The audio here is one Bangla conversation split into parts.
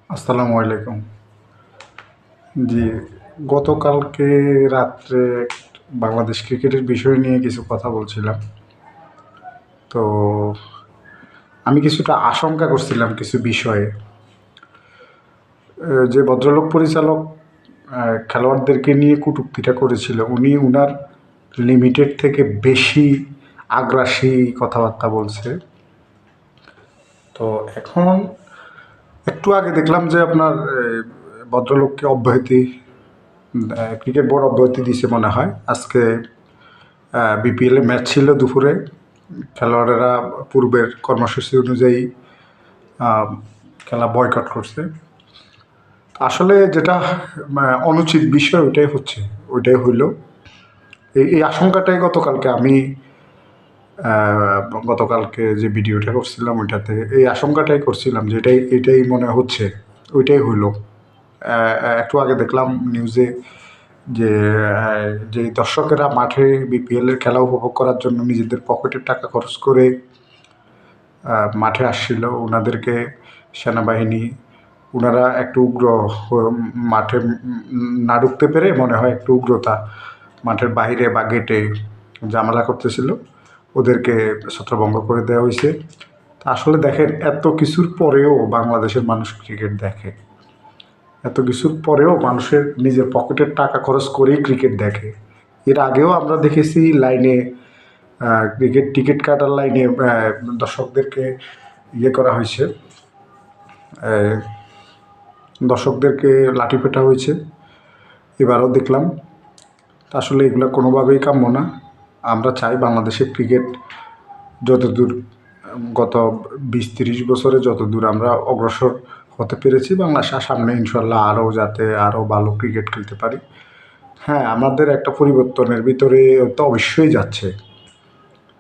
আসসালামু আলাইকুম। জি, গতকালকে রাত্রে বাংলাদেশ ক্রিকেটের বিষয় নিয়ে কিছু কথা বলছিলাম। তো আমি কিছুটা আশঙ্কা করছিলাম কিছু বিষয়ে। যে ভদ্রলোক পরিচালক খেলোয়াড়দেরকে নিয়ে কটূক্তিটা করেছিল, উনি উনার লিমিটেড থেকে বেশি আগ্রাসী কথাবার্তা বলছে। তো এখন একটু আগে দেখলাম যে আপনার ভদ্রলোককে অব্যাহতি ক্রিকেট বোর্ড অব্যাহতি দিছে মনে হয়। আজকে বিপিএলে ম্যাচ ছিল দুপুরে। খেলোয়াড়েরা পূর্বের কর্মসূচি অনুযায়ী খেলা বয়কট করছে। আসলে যেটা অনুচিত বিষয় ওইটাই হইল। এই আশঙ্কাটাই গতকালকে যে ভিডিওটা করছিলাম ওইটাতে এই আশঙ্কাটাই করছিলাম যে এটাই মনে হচ্ছে, ওইটাই হইল। একটু আগে দেখলাম নিউজে যে যে দর্শকেরা মাঠে বিপিএলের খেলা উপভোগ করার জন্য নিজেদের পকেটের টাকা খরচ করে মাঠে আসছিল, ওনাদেরকে সেনাবাহিনী ওনারা একটু উগ্র মাঠে না ঢুকতে পেরে মনে হয় একটু উগ্রতা মাঠের বাইরে বা গেটে ঝামেলা করতেছিল, ওদেরকে ছত্রভঙ্গ করে দেওয়া হয়েছে। আসলে দেখেন, এত কিছুর পরেও বাংলাদেশের মানুষ ক্রিকেট দেখে, এত কিছুর পরেও মানুষের নিজের পকেটের টাকা খরচ করেই ক্রিকেট দেখে। এর আগেও আমরা দেখেছি লাইনে ক্রিকেট টিকিট কাটার লাইনে দর্শকদেরকে ইয়ে করা হয়েছে, দর্শকদেরকে লাঠি পেটা হয়েছে। এবারও দেখলাম। আসলে এগুলো কোনোভাবেই কাম্য না। আমরা চাই বাংলাদেশের ক্রিকেট যতদূর গত 20-30 বছরে যতদূর আমরা অগ্রসর হতে পেরেছি, বাংলাদেশ সামনে ইনশাল্লাহ আরও ভালো ক্রিকেট খেলতে পারি। হ্যাঁ, আমাদের একটা পরিবর্তনের ভিতরে তো অবশ্যই যাচ্ছে,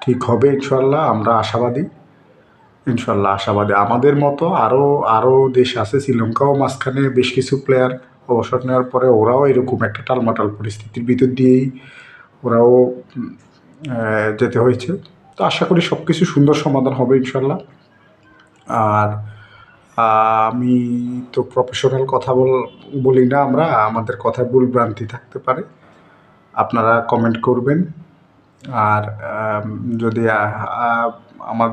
ঠিক হবে ইনশাল্লাহ। আমরা আশাবাদী, ইনশাল্লাহ আশাবাদী। আমাদের মতো আরও দেশ আছে, শ্রীলঙ্কাও মাঝখানে বেশ কিছু প্লেয়ার অবসর নেওয়ার পরে ওরাও এরকম একটা টালমাটাল পরিস্থিতির ভিতর দিয়েই ওরাও যেতে হয়েছে। তো আশা করি সব কিছু সুন্দর সমাধান হবে ইনশাল্লাহ। আর আমি তো প্রফেশনাল কথা বলি না, আমাদের কথায় ভুল ভ্রান্তি থাকতে পারে, আপনারা কমেন্ট করবেন। আর যদি আমার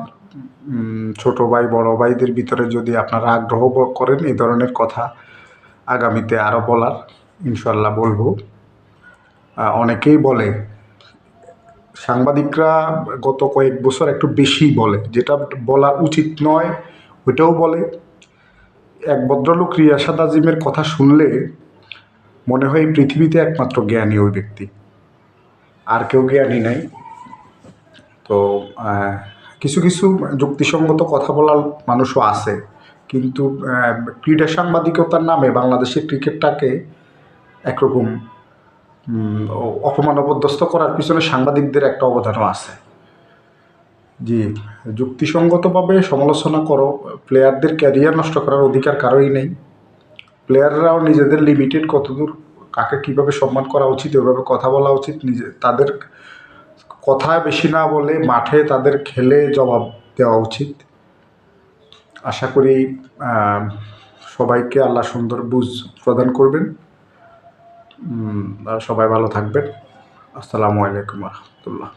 ছোট ভাই বড় ভাইদের ভিতরে যদি আপনারা আগ্রহ করেন এই ধরনের কথা আগামীতে আরও বলার, ইনশাল্লাহ বলবো। অনেকেই বলে সাংবাদিকরা গত কয়েক বছর একটু বেশি বলে, যেটা বলা উচিত নয় ওইটাও বলে। এক ভদ্রলোক রিয়াসাত আজিমের কথা শুনলে মনে হয় পৃথিবীতে একমাত্র জ্ঞানী ওই ব্যক্তি, আর কেউ জ্ঞানী নাই। তো কিছু কিছু যুক্তিসঙ্গত কথা বলার মানুষও আছে, কিন্তু ক্রীড়া সাংবাদিকতার নামে বাংলাদেশের ক্রিকেটটাকে একরকম অপমান অপদস্থ করার পিছনে সাংবাদিকদের একটা অবদানও আছে। জি, যুক্তিসঙ্গতভাবে সমালোচনা করো, প্লেয়ারদের ক্যারিয়ার নষ্ট করার অধিকার কারোই নেই। প্লেয়াররাও নিজেদের লিমিটেড কতদূর, কাকে কীভাবে সম্মান করা উচিত ওইভাবে কথা বলা উচিত, তাদের কথায় বেশি না বলে মাঠে তাদের খেলে জবাব দেওয়া উচিত। আশা করি সবাইকে আল্লাহ সুন্দর বুঝ প্রদান করবেন। সবাই ভালো থাকবেন। আসসালামু আলাইকুম রহমতুল্লাহ।